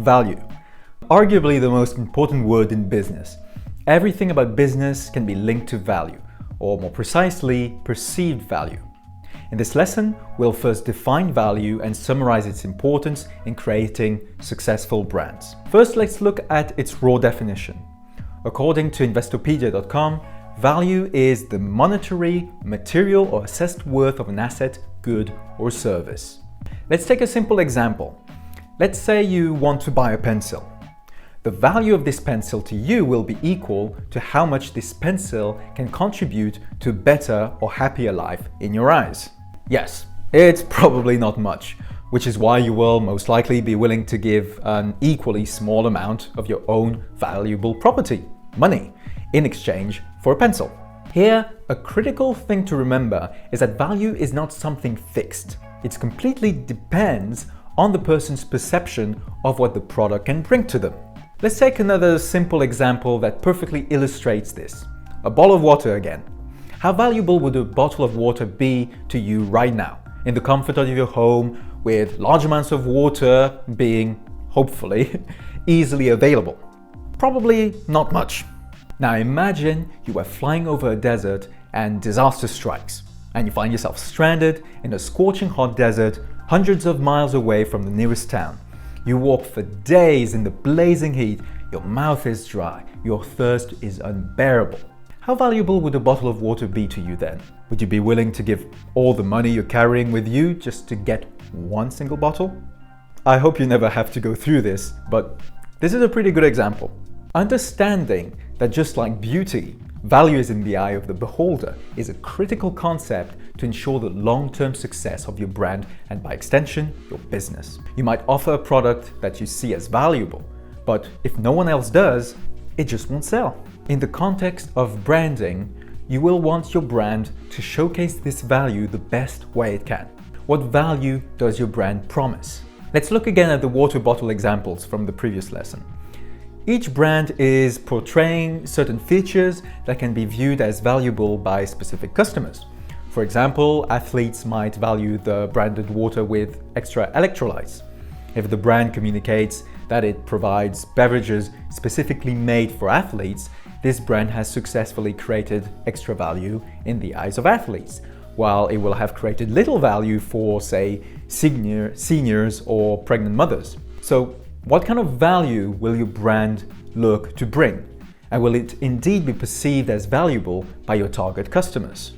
value. Arguably the most important word in business. Everything about business can be linked to value, or more precisely, perceived value. In this lesson, we'll first define value and summarize its importance in creating successful brands. First, let's look at its raw definition. According to Investopedia.com, value is the monetary, material, or assessed worth of an asset, good, or service. Let's take a simple example. Let's say you want to buy a pencil. The value of this pencil to you will be equal to how much this pencil can contribute to a better or happier life in your eyes. Yes, it's probably not much, which is why you will most likely be willing to give an equally small amount of your own valuable property, money, in exchange for a pencil. Here, a critical thing to remember is that value is not something fixed. It completely depends on the person's perception of what the product can bring to them. Let's take another simple example that perfectly illustrates this. A bottle of water again. How valuable would a bottle of water be to you right now, in the comfort of your home, with large amounts of water being, hopefully, easily available? Probably not much. Now imagine you are flying over a desert and disaster strikes, and you find yourself stranded in a scorching hot desert hundreds of miles away from the nearest town. You walk for days in the blazing heat, your mouth is dry, your thirst is unbearable. How valuable would a bottle of water be to you then? Would you be willing to give all the money you're carrying with you just to get one single bottle? I hope you never have to go through this, but this is a pretty good example. Understanding that just like beauty, value is in the eye of the beholder is a critical concept to ensure the long-term success of your brand and by extension, your business. You might offer a product that you see as valuable, but if no one else does, it just won't sell. In the context of branding, you will want your brand to showcase this value the best way it can. What value does your brand promise? Let's look again at the water bottle examples from the previous lesson. Each brand is portraying certain features that can be viewed as valuable by specific customers. For example, athletes might value the branded water with extra electrolytes. If the brand communicates that it provides beverages specifically made for athletes, this brand has successfully created extra value in the eyes of athletes, while it will have created little value for, say, seniors or pregnant mothers. So, what kind of value will your brand look to bring? And will it indeed be perceived as valuable by your target customers?